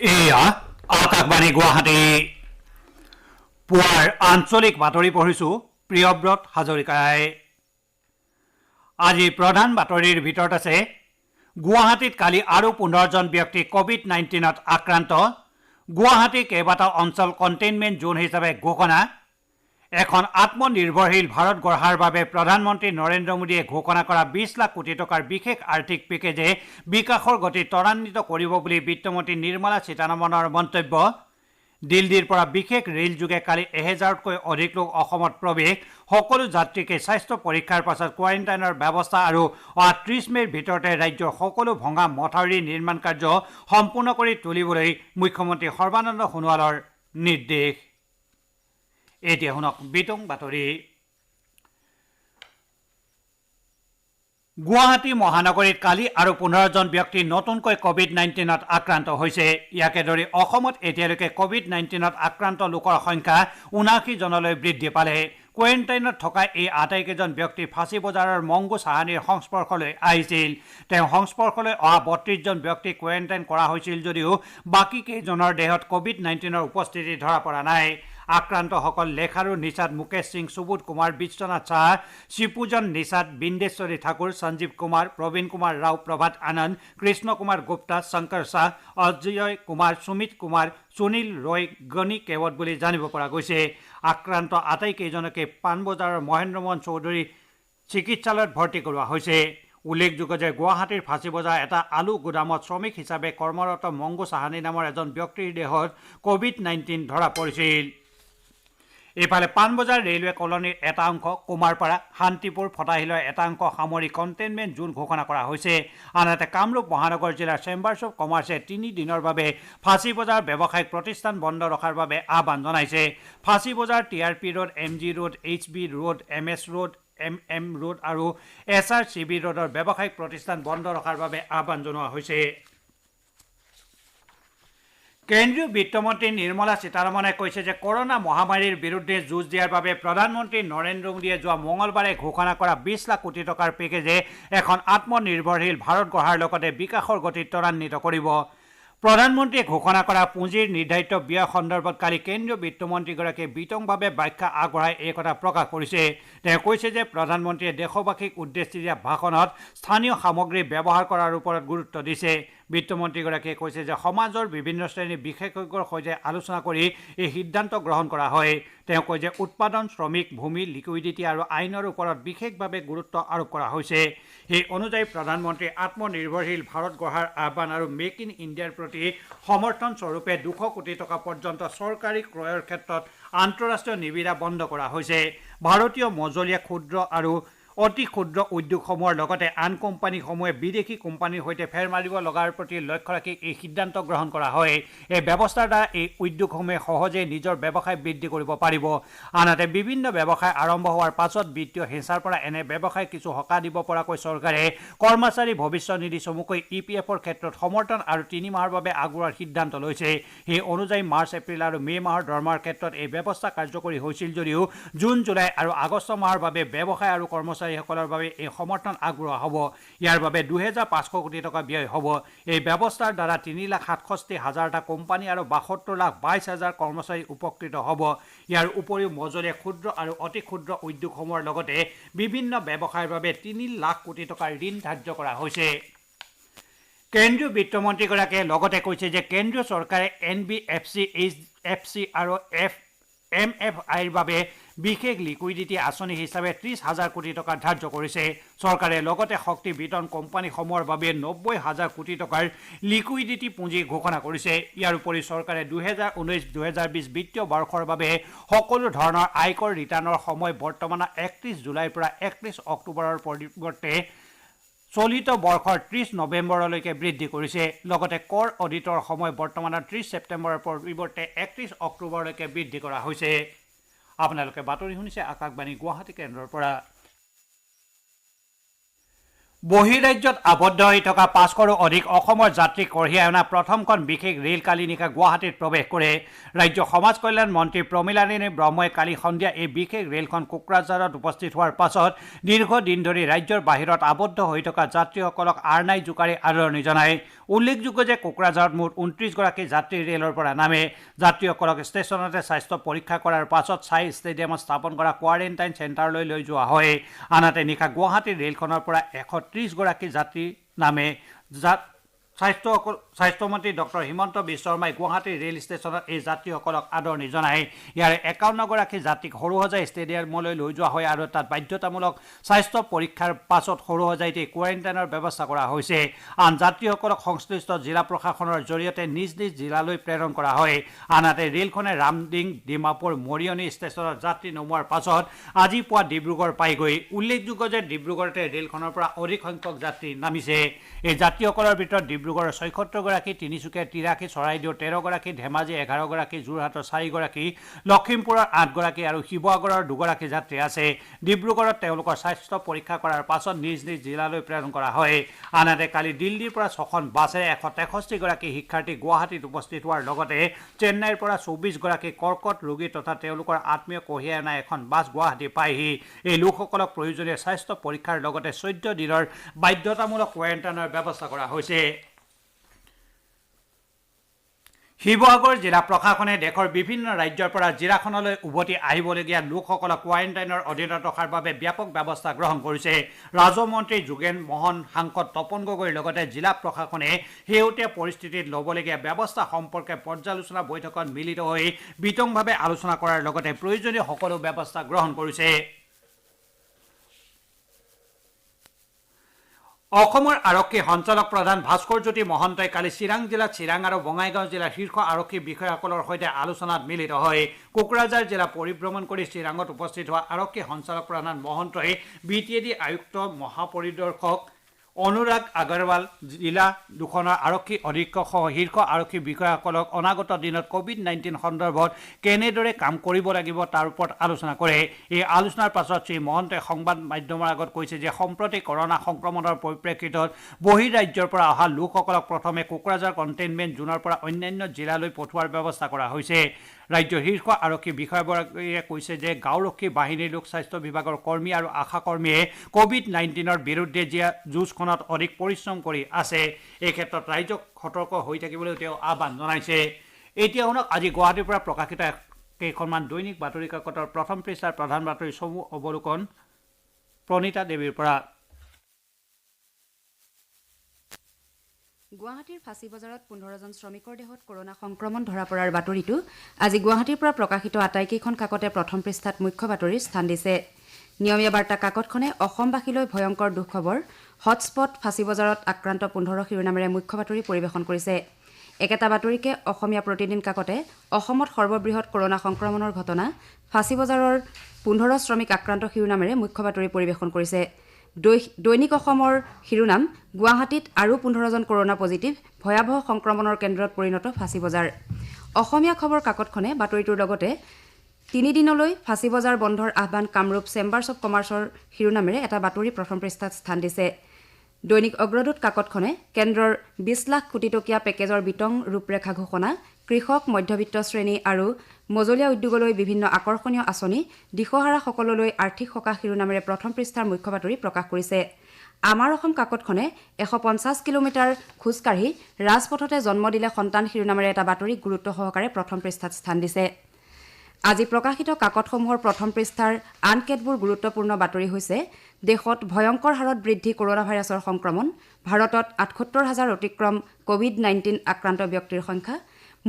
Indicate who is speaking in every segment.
Speaker 1: এয়া আকাশবাণী গুৱাহাটী পুৱাৰ আঞ্চলিক বাতৰি পঢ়িছোঁ প্ৰিয়ব্ৰত হাজৰিকাই। আজি প্ৰধান বাতৰিৰ ভিতৰত আছে গুৱাহাটীত কালি আৰু 15জন ব্যক্তি কোভিড-19ত আক্ৰান্ত। গুৱাহাটী কেইবাটাও অঞ্চল কণ্টেইনমেণ্ট জোন হিচাপে ঘোষণা। এখন আত্মনিৰ্ভৰশীল ভাৰত গঢ়াৰ বাবে প্ৰধানমন্ত্ৰী নৰেন্দ্ৰ মোদীয়ে ঘোষণা কৰা 20 লাখ কোটি টকাৰ বিশেষ আৰ্থিক পেকেজে বিকাশৰ গতি ত্বৰান্বিত কৰিব বুলি বিত্তমন্ত্ৰী নিৰ্মলা সীতাৰমণৰ মন্তব্য। দিল্লীৰ পৰা বিশেষ ৰেল যোগে কালি 1000তকৈ অধিক লোক অসমত প্ৰৱেশ। সকলো যাত্ৰীকে স্বাস্থ্য পৰীক্ষাৰ পাছত কোৱাৰেণ্টাইনৰ ব্যৱস্থা আৰু 30 মেৰ ভিতৰতে ৰাজ্যৰ সকলো ভঙা মথাউৰি নিৰ্মাণ কাৰ্য সম্পূৰ্ণ কৰি তুলিবলৈ মুখ্যমন্ত্ৰী সৰ্বানন্দ সোণোৱালৰ নিৰ্দেশ। এতিয়া শুনক বিতং বাতৰি। গুৱাহাটী মহানগৰীত কালি আৰু 15জন ব্যক্তি নতুনকৈ কোভিড-19ত আক্ৰান্ত হৈছে। ইয়াকে ধৰি অসমত এতিয়ালৈকে কোভিড-19ত আক্ৰান্ত লোকৰ সংখ্যা 79 জনলৈ বৃদ্ধি পালে। কোৱাৰেণ্টাইনত থকা এই আটাইকেইজন ব্যক্তি ফাঁচী বজাৰৰ মংগু চাহানীৰ সংস্পৰ্শলৈ আহিছিল। তেওঁ সংস্পৰ্শলৈ অহা 32জন ব্যক্তি কোৱাৰেণ্টাইন কৰা হৈছিল যদিও বাকী কেইজনৰ দেহত কোভিড-19ৰ উপস্থিতি ধৰা পৰা নাই। আক্ৰান্তসকল লেখাৰু নিষাদ, মুকেশ সিং, সুবোধ কুমাৰ, বিশ্বনাথ সাহা, শিপুজন নিষাদ, বিন্দেশ্বৰী ঠাকুৰ, সঞ্জীৱ কুমাৰ, প্ৰবীণ কুমাৰ ৰাও, প্ৰভাত আনন্দ, কৃষ্ণ কুমাৰ গুপ্তা, শংকৰ শাহ, অজয় কুমাৰ, সুমিত কুমাৰ, সুনীল ৰয়, গণি কেৱট বুলি জানিব পৰা গৈছে। আক্ৰান্ত আটাইকেইজনকে পাণবজাৰৰ মহেন্দ্ৰ মোহন চৌধুৰী চিকিৎসালয়ত ভৰ্তি কৰোৱা হৈছে। উল্লেখযোগ্য যে গুৱাহাটীৰ ফাঁচী বজাৰ এটা আলু গুদামত শ্ৰমিক হিচাপে কৰ্মৰত মংগু চাহানী নামৰ এজন ব্যক্তিৰ দেহত কোভিড-19 ধৰা পৰিছিল। ইফালে পাণবজাৰ ৰেলৱে কলনীৰ এটা অংশ, কুমাৰপাৰা, শান্তিপুৰ, ফটাহিলৰ এটা অংশ সামৰি কণ্টেইনমেণ্ট জোন ঘোষণা কৰা হৈছে। আনহাতে কামৰূপ মহানগৰ জিলাৰ চেম্বাৰ্ছ অৱ কমাৰ্চে 3 দিনৰ বাবে ফাঁচী বজাৰ ব্যৱসায়িক প্ৰতিষ্ঠান বন্ধ ৰখাৰ বাবে আহ্বান জনাইছে। ফাঁচী বজাৰ, TRP road, MG road, HB road, MS road, MM road আৰু SRCB ৰোডৰ ব্যৱসায়িক প্ৰতিষ্ঠান বন্ধ ৰখাৰ বাবে আহ্বান জনোৱা হৈছে। কেন্দ্ৰীয় বিত্তমন্ত্ৰী নিৰ্মলা সীতাৰমণে কৈছে যে কৰোনা মহামাৰীৰ বিৰুদ্ধে যুঁজ দিয়াৰ বাবে প্ৰধানমন্ত্ৰী নৰেন্দ্ৰ মোদীয়ে যোৱা মঙলবাৰে ঘোষণা কৰা 20 লাখ কোটি টকাৰ পেকেজে এখন আত্মনিৰ্ভৰশীল ভাৰত গঢ়াৰ লগতে বিকাশৰ গতি ত্বৰান্বিত কৰিব। প্ৰধানমন্ত্ৰীয়ে ঘোষণা কৰা পুঁজিৰ নিৰ্ধাৰিত ব্যয় সন্দৰ্ভত কালি কেন্দ্ৰীয় বিত্তমন্ত্ৰীগৰাকীয়ে বিতংভাৱে ব্যাখ্যা আগবঢ়াই এই কথা প্ৰকাশ কৰিছে। তেওঁ কৈছে যে প্ৰধানমন্ত্ৰীয়ে দেশবাসীক উদ্দেশ্যি দিয়া ভাষণত স্থানীয় সামগ্ৰী ব্যৱহাৰ কৰাৰ ওপৰত গুৰুত্ব দিছে। বিত্তমন্ত্ৰীগৰাকীয়ে কৈছে যে সমাজৰ বিভিন্ন শ্ৰেণীৰ বিশেষজ্ঞৰ সৈতে আলোচনা কৰি এই সিদ্ধান্ত গ্ৰহণ কৰা হয়। তেওঁ কয় যে উৎপাদন, শ্ৰমিক, ভূমি, লিকুইডিটি আৰু আইনৰ ওপৰত বিশেষভাৱে গুৰুত্ব আৰোপ কৰা হৈছে। সেই অনুযায়ী প্ৰধানমন্ত্ৰীয়ে আত্মনিৰ্ভৰশীল ভাৰত গঢ়াৰ আহ্বান আৰু মেক ইন ইণ্ডিয়াৰ প্ৰতি সমৰ্থন স্বৰূপে 200 কোটি টকা পৰ্যন্ত চৰকাৰী ক্ৰয়ৰ ক্ষেত্ৰত আন্তঃৰাষ্ট্ৰীয় নিবিদা বন্ধ কৰা হৈছে। ভাৰতীয় মজলীয়া, ক্ষুদ্ৰ আৰু অতি ক্ষুদ্ৰ উদ্যোগসমূহৰ লগতে আন কোম্পানীসমূহে বিদেশী কোম্পানীৰ সৈতে ফেৰ মাৰিব লগাৰ প্ৰতি লক্ষ্য ৰাখি এই সিদ্ধান্ত গ্ৰহণ কৰা হয়। এই ব্যৱস্থাৰ দ্বাৰা এই উদ্যোগসমূহে সহজে নিজৰ ব্যৱসায় বৃদ্ধি কৰিব পাৰিব। আনহাতে বিভিন্ন ব্যৱসায় আৰম্ভ হোৱাৰ পাছত বিত্তীয় হেঁচাৰ পৰা এনে ব্যৱসায় কিছু সকাহ দিব পৰাকৈ চৰকাৰে কৰ্মচাৰী ভৱিষ্যত নিধি চমুকৈ EPFৰ ক্ষেত্ৰত সমৰ্থন আৰু 3 মাহৰ বাবে আগবঢ়োৱাৰ সিদ্ধান্ত লৈছে। সেই অনুযায়ী মাৰ্চ, এপ্ৰিল আৰু মে' মাহৰ দৰমহাৰ ক্ষেত্ৰত এই ব্যৱস্থা কাৰ্যকৰী হৈছিল যদিও জুন, জুলাই আৰু আগষ্ট মাহৰ বাবে ব্যৱসায় আৰু কৰ্মচাৰীসকলৰ বাবে এই সমৰ্থন আগবঢ়োৱা হ'ব। ইয়াৰ বাবে 2500 কোটি টকা ব্যয় হ'ব। এই ব্যৱস্থাৰ দ্বাৰা 3,67,000টা কোম্পানী আৰু 72,22,000 কৰ্মচাৰী উপকৃত হ'ব। ইয়াৰ উপৰিও মজলীয়া, ক্ষুদ্ৰ আৰু অতি ক্ষুদ্ৰ উদ্যোগসমূহৰ লগতে বিভিন্ন ব্যৱসায়ৰ বাবে 3 লাখ কোটি টকাৰ ঋণ ধাৰ্য কৰা হৈছে। কেন্দ্ৰীয় বিত্তমন্ত্ৰীগৰাকীয়ে লগতে কৈছে যে কেন্দ্ৰীয় চৰকাৰে NBFC, HFC আৰু MFIৰ বাবে বিশেষ লিকুইডিটি আঁচনি হিচাপে 30,000 কোটি টকা ধাৰ্য কৰিছে। চৰকাৰে লগতে শক্তি বিতৰণ কোম্পানীসমূহৰ বাবে 90,000 কোটি টকাৰ লিকুইডিটি পুঁজি ঘোষণা কৰিছে। ইয়াৰ উপৰি চৰকাৰে 2019-2020 বিত্তীয় বৰ্ষৰ বাবে সকলো ধৰণৰ আয়কৰ ৰিটাৰ্ণৰ সময় বৰ্তমানৰ 31 জুলাইৰ পৰা 31 অক্টোবৰৰ পৰিৱৰ্তে চলিত বৰ্ষৰ 30 নৱেম্বৰলৈকে বৃদ্ধি কৰিছে। লগতে কৰ অডিটৰ সময় বৰ্তমানৰ 30 ছেপ্টেম্বৰৰ পৰিৱৰ্তে 31 অক্টোবৰলৈকে বৃদ্ধি কৰা হৈছে। আপোনালোকে বাতৰি শুনিছে আকাশবাণী গুৱাহাটী কেন্দ্ৰৰ পৰা। বহিৰাজ্যত আবদ্ধ হৈ থকা 500ৰো অধিক অসমৰ যাত্ৰী কঢ়িয়াই অনা প্ৰথমখন বিশেষ ৰেল কালি নিশা গুৱাহাটীত প্ৰৱেশ কৰে। ৰাজ্য সমাজ কল্যাণ মন্ত্ৰী প্ৰমীলাৰাণী ব্ৰহ্মই কালি সন্ধিয়া এই বিশেষ ৰেলখন কোকৰাঝাৰত উপস্থিত হোৱাৰ পাছত দীৰ্ঘদিন ধৰি ৰাজ্যৰ বাহিৰত আবদ্ধ হৈ থকা যাত্ৰীসকলক আৰনাই জোকাৰি আদৰণি জনায়। উল্লেখযোগ্য যে কোকৰাঝাৰত মুঠ 29 গৰাকী যাত্ৰী ৰেলৰ পৰা নামে যাত্ৰীসকলক ষ্টেচনতে স্বাস্থ্য পৰীক্ষা কৰাৰ পাছত ছাই ষ্টেডিয়ামত স্থাপন কৰা কোৱাৰেণ্টাইন চেণ্টাৰলৈ লৈ যোৱা হয় আনহাতে নিশা গুৱাহাটী ৰেলখনৰ পৰা 130 গৰাকী যাত্ৰী নামে স্বাস্থ্যমন্ত্ৰী ডক্টৰ হিমন্ত বিশ্ব শৰ্মাই গুৱাহাটী ৰেল ষ্টেচনত এই যাত্ৰীসকলক আদৰণি জনায় ইয়াৰে 51 গৰাকী যাত্ৰীক সৰুসজাই ষ্টেডিয়ামলৈ লৈ যোৱা হয় আৰু তাত বাধ্যতামূলক স্বাস্থ্য পৰীক্ষাৰ পাছত সৰুসজাইতে কোৱাৰেণ্টাইনৰ ব্যৱস্থা কৰা হৈছে আন যাত্ৰীসকলক সংশ্লিষ্ট জিলা প্ৰশাসনৰ জৰিয়তে নিজ নিজ জিলালৈ প্ৰেৰণ কৰা হয় আনহাতে ৰেলখনে ৰামডিং ডিমাপুৰ মৰিয়নি ষ্টেচনত যাত্ৰী নমোৱাৰ পাছত আজি পুৱা ডিব্ৰুগড় পাইগৈ উল্লেখযোগ্য যে ডিব্ৰুগড়তে ৰেলখনৰ পৰা অধিক সংখ্যক যাত্ৰী নামিছে এই যাত্ৰীসকলৰ ভিতৰত ডিব্ৰুগড়ৰ 76 গৰাকী তিনিচুকীয়াৰ 83 চৰাইদেউৰ 13 গৰাকী ধেমাজি 11 গৰাকী যোৰহাটৰ 4 গৰাকী লখিমপুৰৰ 8 গৰাকী আৰু শিৱসাগৰৰ 2 গৰাকী যাত্ৰী আছে ডিব্ৰুগড়ত তেওঁলোকৰ স্বাস্থ্য পৰীক্ষা কৰাৰ পাছত নিজ নিজ জিলালৈ প্ৰেৰণ কৰা হয় আনহাতে কালি দিল্লীৰ পৰা 6খন বাছেৰে 163 গৰাকী শিক্ষাৰ্থী গুৱাহাটীত উপস্থিত হোৱাৰ লগতে চেন্নাইৰ পৰা 24 গৰাকী কৰ্কট ৰোগী তথা তেওঁলোকৰ আত্মীয় কঢ়িয়াই অনা এখন বাছ গুৱাহাটী পায়হি এই লোকসকলক প্ৰয়োজনীয় স্বাস্থ্য পৰীক্ষাৰ লগতে 14 দিনৰ বাধ্যতামূলক কোৱাৰেণ্টাইনৰ ব্যৱস্থা কৰা হৈছে শিৱসাগৰ জিলা প্ৰশাসনে দেশৰ বিভিন্ন ৰাজ্যৰ পৰা জিলাখনলৈ উভতি আহিবলগীয়া লোকসকলক কোৱাৰেণ্টাইনৰ অধীনত ৰখাৰ বাবে ব্যাপক ব্যৱস্থা গ্ৰহণ কৰিছে ৰাজহ মন্ত্ৰী যোগেন মোহন সাংসদ তপন গগৈৰ লগতে জিলা প্ৰশাসনে শেহতীয়া পৰিস্থিতিত ল'বলগীয়া ব্যৱস্থা সম্পৰ্কে পৰ্যালোচনা বৈঠকত মিলিত হৈ বিতংভাৱে আলোচনা কৰাৰ লগতে প্ৰয়োজনীয় সকলো ব্যৱস্থা গ্ৰহণ কৰিছে অসমৰ আৰক্ষী সঞ্চালক প্ৰধান ভাস্কৰ জ্যোতি মহন্তই কালি চিৰাং জিলাত চিৰাং আৰু বঙাইগাঁও জিলাৰ শীৰ্ষ আৰক্ষী বিষয়াসকলৰ সৈতে আলোচনাত মিলিত হয় কোকৰাঝাৰ জিলা পৰিভ্ৰমণ কৰি চিৰাঙত উপস্থিত হোৱা আৰক্ষী সঞ্চালক প্ৰধান মহন্তই বিটিএডি আয়ুক্ত মহাপৰিদৰ্শক অনুৰাগ আগৰৱাল জিলা দুখনৰ আৰক্ষী অধীক্ষক সহ শীৰ্ষ আৰক্ষী বিষয়াসকলক অনাগত দিনত কোভিড-19 সন্দৰ্ভত কেনেদৰে কাম কৰিব লাগিব তাৰ ওপৰত আলোচনা কৰে এই আলোচনাৰ পাছত শ্ৰী মহন্তই সংবাদ মাধ্যমৰ আগত কৈছে যে সম্প্ৰতি কৰোনা সংক্ৰমণৰ পৰিপ্ৰেক্ষিতত বহিৰাজ্যৰ পৰা অহা লোকসকলক প্ৰথমে কোকৰাঝাৰ কণ্টেইনমেণ্ট জোনৰ পৰা অন্যান্য জিলালৈ পঠোৱাৰ ব্যৱস্থা কৰা হৈছে ৰাজ্যৰ শীৰ্ষ আৰক্ষী বিষয়াগৰাকীয়ে কৈছে যে গাঁওৰক্ষী বাহিনীৰ লোক স্বাস্থ্য বিভাগৰ কৰ্মী আৰু আশা কৰ্মীয়ে কোভিড-19ৰ বিৰুদ্ধে যুঁজখনত অধিক পৰিশ্ৰম কৰি আছে এই ক্ষেত্ৰত ৰাইজক সতৰ্ক হৈ থাকিবলৈ তেওঁ আহ্বান জনাইছে এতিয়া শুনক আজি গুৱাহাটীৰ পৰা প্ৰকাশিত কেইখনমান দৈনিক বাতৰি কাকতৰ প্ৰথম পৃষ্ঠাৰ প্ৰধান বাতৰি সমূহ অৱলোকন প্ৰণীতা দেৱীৰ পৰা
Speaker 2: গুৱাহাটীৰ ফাঁচী বজাৰত 15জন শ্ৰমিকৰ দেহত কৰোনা সংক্ৰমণ ধৰা পৰাৰ বাতৰিটো আজি গুৱাহাটীৰ পৰা প্ৰকাশিত আটাইকেইখন কাকতে প্ৰথম পৃষ্ঠাত মুখ্য বাতৰিৰ স্থান দিছে নিয়মীয়া বাৰ্তা কাকতখনে অসমবাসীলৈ ভয়ংকৰ দুখবৰ হটস্পট ফাঁচী বজাৰত আক্ৰান্ত 15 শিৰোনামেৰে মুখ্য বাতৰি পৰিৱেশন কৰিছে একেটা বাতৰিকে অসমীয়া প্ৰতিদিন কাকতে অসমত সৰ্ববৃহৎ কৰোনা সংক্ৰমণৰ ঘটনা ফাঁচী বজাৰৰ 15 শ্ৰমিক আক্ৰান্ত শিৰোনামেৰে মুখ্য বাতৰি পৰিৱেশন কৰিছে দৈনিক অসমৰ শিৰোনাম গুৱাহাটীত আৰু 15জন কৰোনা পজিটিভ ভয়াৱহ সংক্ৰমণৰ কেন্দ্ৰত পৰিণত ফাঁচী বজাৰ অসমীয়া খবৰ কাকতখনে বাতৰিটোৰ লগতে 3 দিনলৈ ফাঁচী বজাৰ বন্ধৰ আহ্বান কামৰূপ চেম্বাৰ্ছ অৱ কমাৰ্চৰ শিৰোনামেৰে এটা বাতৰি প্ৰথম পৃষ্ঠাত স্থান দিছে দৈনিক অগ্ৰদূত কাকতখনে কেন্দ্ৰৰ 20 লাখ কোটি টকীয়া পেকেজৰ বিতং ৰূপৰেখা ঘোষণা কৃষক মধ্যবিত্ত শ্ৰেণী আৰু মজলীয়া উদ্যোগলৈ বিভিন্ন আকৰ্ষণীয় আঁচনি দিশহাৰা সকললৈ আৰ্থিক সকাহ শিৰোনামেৰে প্ৰথম পৃষ্ঠাৰ মুখ্য বাতৰি প্ৰকাশ কৰিছে আমাৰ অসম কাকতখনে 150 কিলোমিটাৰ খোজকাঢ়ি ৰাজপথতে জন্ম দিলে সন্তান শিৰোনামেৰে এটা বাতৰি গুৰুত্ব সহকাৰে প্ৰথম পৃষ্ঠাত স্থান দিছে আজি প্ৰকাশিত কাকতসমূহৰ প্ৰথম পৃষ্ঠাৰ আন কেতবোৰ গুৰুত্বপূৰ্ণ বাতৰি হৈছে দেশত ভয়ংকৰ হাৰত বৃদ্ধি কৰোনা ভাইৰাছৰ সংক্ৰমণ ভাৰতত 78,000 অতিক্ৰম কোভিড-19 আক্ৰান্ত ব্যক্তিৰ সংখ্যা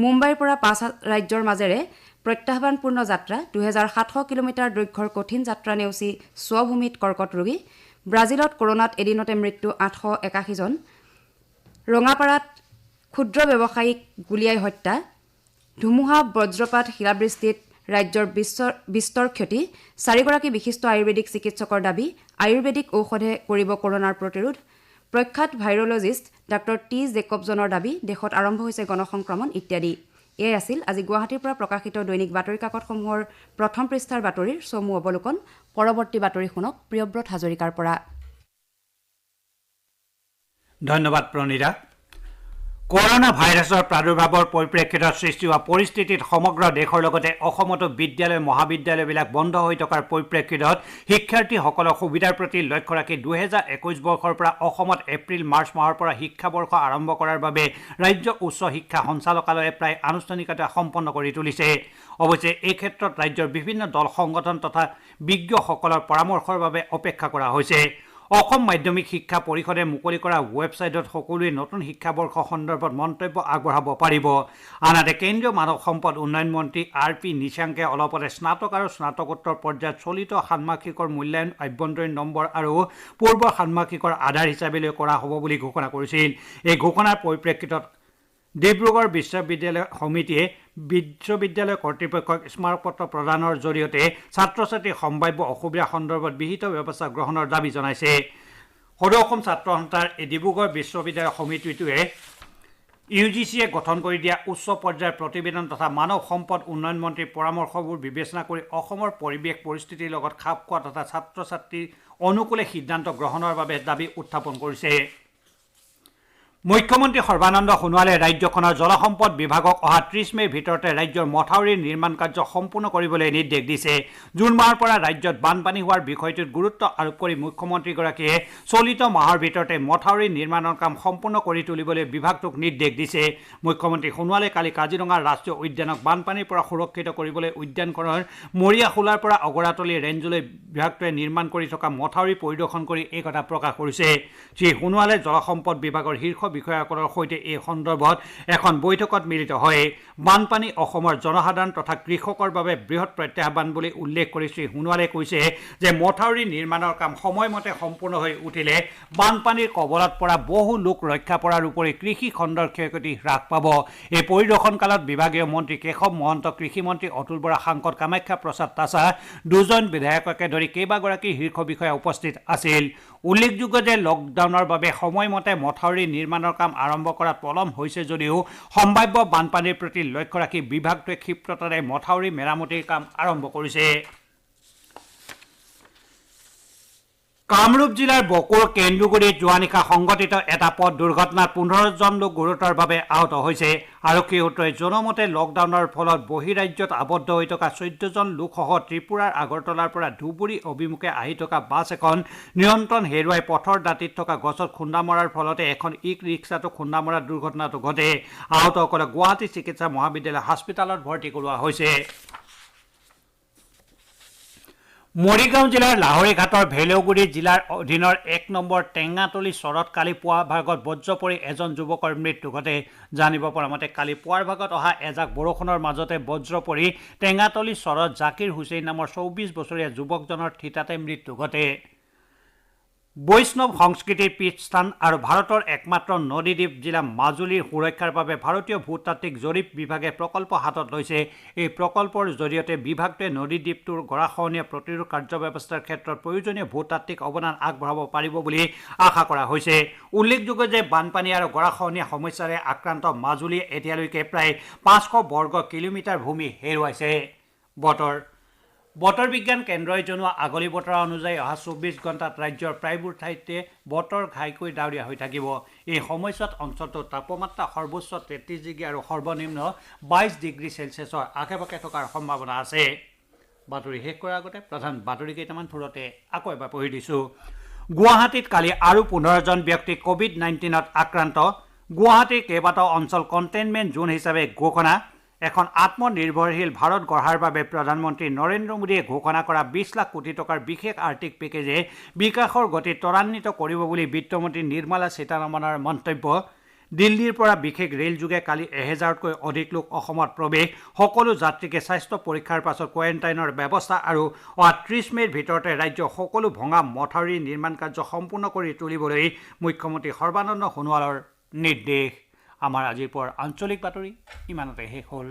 Speaker 2: মুম্বাইৰ পৰা 5 ৰাজ্যৰ মাজেৰে প্ৰত্যাহ্বানপূৰ্ণ যাত্ৰা 2700 কিলোমিটাৰ দৈৰ্ঘ্যৰ কঠিন যাত্ৰা নেওচি স্বভূমিত কৰ্কট ৰোগী ব্ৰাজিলত কৰোনাত এদিনতে মৃত্যু 881 জন ৰঙাপাৰাত ক্ষুদ্ৰ ব্যৱসায়িক গুলিয়াই হত্যা ধুমুহা বজ্ৰপাত শিলাবৃষ্টিত ৰাজ্যৰ বিস্তৰ ক্ষতি 4 গৰাকী বিশিষ্ট আয়ুৰ্বেদিক চিকিৎসকৰ দাবী আয়ুৰ্বেদিক ঔষধে কৰিব কৰোনাৰ প্ৰতিৰোধ প্ৰখ্যাত ভাইৰলজিষ্ট ডাক্তৰ টি জেকবজনৰ দাবী দেশত আৰম্ভ হৈছে গণসংক্ৰমণ ইত্যাদি এয়াই আছিল আজি গুৱাহাটীৰ পৰা প্ৰকাশিত দৈনিক বাতৰি কাকতসমূহৰ প্ৰথম পৃষ্ঠাৰ বাতৰিৰ চমু অৱলোকন পৰৱৰ্তী বাতৰি শুনক প্ৰিয়ব্ৰত হাজৰিকাৰ পৰা
Speaker 1: ধন্যবাদ প্ৰণীতা কৰোনা ভাইৰাছৰ প্ৰাদুৰ্ভাৱৰ পৰিপ্ৰেক্ষিতত সৃষ্টি হোৱা পৰিস্থিতিত সমগ্ৰ দেশৰ লগতে অসমতো বিদ্যালয় মহাবিদ্যালয়বিলাক বন্ধ হৈ থকাৰ পৰিপ্ৰেক্ষিতত শিক্ষাৰ্থীসকলৰ সুবিধাৰ প্ৰতি লক্ষ্য ৰাখি 2021 বৰ্ষৰ পৰা অসমত এপ্ৰিল-মাৰ্চ মাহৰ পৰা শিক্ষাবৰ্ষ আৰম্ভ কৰাৰ বাবে ৰাজ্য উচ্চ শিক্ষা সঞ্চালকালয়ে প্ৰায় আনুষ্ঠানিকতা সম্পন্ন কৰি তুলিছে। অৱশ্যে এই ক্ষেত্ৰত ৰাজ্যৰ বিভিন্ন দল সংগঠন তথা বিজ্ঞসকলৰ পৰামৰ্শৰ বাবে অপেক্ষা কৰা হৈছে। অসম মাধ্যমিক শিক্ষা পৰিষদে মুকলি কৰা ৱেবছাইটত সকলোৱে নতুন শিক্ষাবৰ্ষ সন্দৰ্ভত মন্তব্য আগবঢ়াব পাৰিব। আনহাতে কেন্দ্ৰীয় মানৱ সম্পদ উন্নয়ন মন্ত্ৰী R.P. নিশাংকে অলপতে স্নাতক আৰু স্নাতকোত্তৰ পৰ্যায়ত চলিত ষান্মাসিকৰ মূল্যায়ন আভ্যন্তৰীণ নম্বৰ আৰু পূৰ্বৰ ষান্মাসিকৰ আধাৰ হিচাপে লৈ কৰা হ'ব বুলি ঘোষণা কৰিছিল। এই ঘোষণাৰ পৰিপ্ৰেক্ষিতত ডিব্ৰুগড় বিশ্ববিদ্যালয় সমিতিয়ে বিশ্ববিদ্যালয় কৰ্তৃপক্ষক স্মাৰকপত্ৰ প্ৰদানৰ জৰিয়তে ছাত্ৰ ছাত্ৰীৰ সম্ভাৱ্য অসুবিধা সন্দৰ্ভত বিহিত ব্যৱস্থা গ্ৰহণৰ দাবী জনাইছে। সদৌ অসম ছাত্ৰ সন্থাৰ এই ডিব্ৰুগড় বিশ্ববিদ্যালয় সমিতিটোৱে UGCয়ে গঠন কৰি দিয়া উচ্চ পৰ্যায়ৰ প্ৰতিবেদন তথা মানৱ সম্পদ উন্নয়ন মন্ত্ৰীৰ পৰামৰ্শবোৰ বিবেচনা কৰি অসমৰ পৰিৱেশ পৰিস্থিতিৰ লগত খাপ খোৱা তথা ছাত্ৰ ছাত্ৰীৰ অনুকূলে সিদ্ধান্ত গ্ৰহণৰ বাবে দাবী উত্থাপন কৰিছে। মুখ্যমন্ত্ৰী সৰ্বানন্দ সোণোৱালে ৰাজ্যখনৰ জলসম্পদ বিভাগক অহা 30 মেৰ ভিতৰতে ৰাজ্যৰ মথাউৰিৰ নিৰ্মাণ কাৰ্য সম্পূৰ্ণ কৰিবলৈ নিৰ্দেশ দিছে। জুন মাহৰ পৰা ৰাজ্যত বানপানী হোৱাৰ বিষয়টোত গুৰুত্ব আৰোপ কৰি মুখ্যমন্ত্ৰীগৰাকীয়ে চলিত মাহৰ ভিতৰতে মথাউৰি নিৰ্মাণৰ কাম সম্পূৰ্ণ কৰি তুলিবলৈ বিভাগটোক নিৰ্দেশ দিছে। মুখ্যমন্ত্ৰী সোণোৱালে কালি কাজিৰঙা ৰাষ্ট্ৰীয় উদ্যানক বানপানীৰ পৰা সুৰক্ষিত কৰিবলৈ উদ্যানখনৰ মৰিয়াখোলাৰ পৰা অগৰাতলী ৰেঞ্জলৈ বিভাগটোৱে নিৰ্মাণ কৰি থকা মথাউৰি পৰিদৰ্শন কৰি এই কথা প্ৰকাশ কৰিছে। শ্ৰী সোণোৱালে জলসম্পদ বিভাগৰ শীৰ্ষ বিষয়াসকলৰ সৈতে এই সন্দৰ্ভত এখন বৈঠকত মিলিত হয়। বানপানী অসমৰ জনসাধাৰণ তথা কৃষকৰ বাবে বৃহৎ প্ৰত্যাহ্বান বুলি উল্লেখ কৰি শ্ৰী সোণোৱালে কৈছে যে মথাউৰি নিৰ্মাণৰ কাম সময়মতে সম্পূৰ্ণ হৈ উঠিলে বানপানীৰ কবলত পৰা বহু লোক ৰক্ষা পৰাৰ উপৰি কৃষি খণ্ডৰ ক্ষয়ক্ষতি হ্ৰাস পাব। এই পৰিদৰ্শন কালত বিভাগীয় মন্ত্ৰী কেশৱ মহন্ত, কৃষিমন্ত্ৰী অতুল বৰা, সাংসদ কামাখ্যা প্ৰসাদ তাছা, দুজন বিধায়ককে ধৰি কেইবাগৰাকী শীৰ্ষ বিষয়া উপস্থিত আছিল। উল্লেখযোগ্য যে লকডাউনৰ বাবে সময়মতে মথাউৰি নিৰ্মাণৰ কাম আৰম্ভ কৰাত পলম হৈছে যদিও সম্ভাৱ্য বানপানীৰ প্ৰতি লক্ষ্য ৰাখি বিভাগটোৱে ক্ষিপ্ৰতাৰে মথাউৰি মেৰামতিৰ কাম আৰম্ভ কৰিছে। কামৰূপ জিলাৰ বকুৰ কেন্দুগুৰিত যোৱা নিশা সংঘটিত এটা পথ দুৰ্ঘটনাত 15জন লোক গুৰুতৰভাৱে আহত হৈছে। আৰক্ষী সূত্ৰই জনমতে লকডাউনৰ ফলত বহিৰাজ্যত আবদ্ধ হৈ থকা 14জন লোকসহ ত্ৰিপুৰাৰ আগৰতলাৰ পৰা ধুবুৰী অভিমুখে আহি থকা বাছ এখন নিয়ন্ত্ৰণ হেৰুৱাই পথৰ দাঁতিত থকা গছত খুন্দা মৰাৰ ফলতে এখন ৰিক্সাটো খুন্দা মৰাৰ দুৰ্ঘটনাটো ঘটে। আহতসকলক গুৱাহাটী চিকিৎসা মহাবিদ্যালয় হাস্পতালত ভৰ্তি কৰোৱা হৈছে। মৰিগাঁও জিলাৰ লাহৰীঘাটৰ ভেলৌগুৰি জিলাৰ অধীনৰ 1 নম্বৰ টেঙাতলী চৰত কালি পুৱাৰ ভাগত বজ্ৰ পৰি এজন যুৱকৰ মৃত্যু ঘটে। জানিব পৰা মতে কালি পুৱাৰ ভাগত অহা এজাক বৰষুণৰ মাজতে বজ্ৰ পৰি টেঙাতলী চৰত জাকিৰ হুছেইন নামৰ 24 বছৰীয়া যুৱকজনৰ থিতাতে মৃত্যু ঘটে। বৈষ্ণৱ সংস্কৃতিৰ পীঠস্থান আৰু ভাৰতৰ একমাত্ৰ নদীদ্বীপ জিলা মাজুলীৰ সুৰক্ষাৰ বাবে ভাৰতীয় ভূতাত্ত্বিক জৰীপ বিভাগে প্ৰকল্প হাতত লৈছে। এই প্ৰকল্পৰ জৰিয়তে বিভাগটোৱে নদীদ্বীপটোৰ গৰাখহনীয়া প্ৰতিৰোধ কাৰ্যব্যৱস্থাৰ ক্ষেত্ৰত প্ৰয়োজনীয় ভূতাত্ত্বিক অৱদান আগবঢ়াব পাৰিব বুলি আশা কৰা হৈছে। উল্লেখযোগ্য যে বানপানী আৰু গৰাখহনীয়া সমস্যাৰে আক্ৰান্ত মাজুলীয়ে এতিয়ালৈকে প্ৰায় 500 বৰ্গ কিলোমিটাৰ ভূমি হেৰুৱাইছে। বতৰ বিজ্ঞান কেন্দ্ৰই জনোৱা আগলি বতৰা অনুযায়ী অহা 24 ঘণ্টাত ৰাজ্যৰ প্ৰায়বোৰ ঠাইতে বতৰ ঘাইকৈ ডাৱৰীয়া হৈ থাকিব। এই সময়ছোৱাত অঞ্চলটোৰ তাপমাত্ৰা সৰ্বোচ্চ 33 ডিগ্ৰী আৰু সৰ্বনিম্ন 22 ডিগ্ৰী চেলছিয়াছৰ আশে-পাশে থকাৰ সম্ভাৱনা আছে। বাতৰি শেষ কৰাৰ আগতে প্ৰধান বাতৰি কেইটামান থোৰতে আকৌ এবাৰ পঢ়ি দিছোঁ। গুৱাহাটীত কালি আৰু 15জন ব্যক্তি COVID-19ত আক্ৰান্ত। গুৱাহাটীৰ কেইবাটাও অঞ্চল কণ্টেইনমেণ্ট জোন হিচাপে ঘোষণা। এখন আত্মনিৰ্ভৰশীল ভাৰত গঢ়াৰ বাবে প্ৰধানমন্ত্ৰী নৰেন্দ্ৰ মোদীয়ে ঘোষণা কৰা 20 লাখ কোটি টকাৰ বিশেষ আৰ্থিক পেকেজে বিকাশৰ গতি ত্বৰান্বিত কৰিব বুলি বিত্তমন্ত্ৰী নিৰ্মলা সীতাৰমণৰ মন্তব্য। দিল্লীৰ পৰা বিশেষ ৰেলযোগে কালি 1000তকৈ অধিক লোক অসমত প্ৰৱেশ। সকলো যাত্ৰীকে স্বাস্থ্য পৰীক্ষাৰ পাছত কোৱাৰেণ্টাইনৰ ব্যৱস্থা আৰু অহা 30 মেৰ ভিতৰতে ৰাজ্যৰ সকলো ভঙা মথাউৰি নিৰ্মাণ কাৰ্য সম্পূৰ্ণ কৰি তুলিবলৈ মুখ্যমন্ত্ৰী সৰ্বানন্দ সোণোৱালৰ নিৰ্দেশ। আমাৰ আজিৰ পৰ আঞ্চলিক বাতৰি ইমানতে শেষ হ'ল।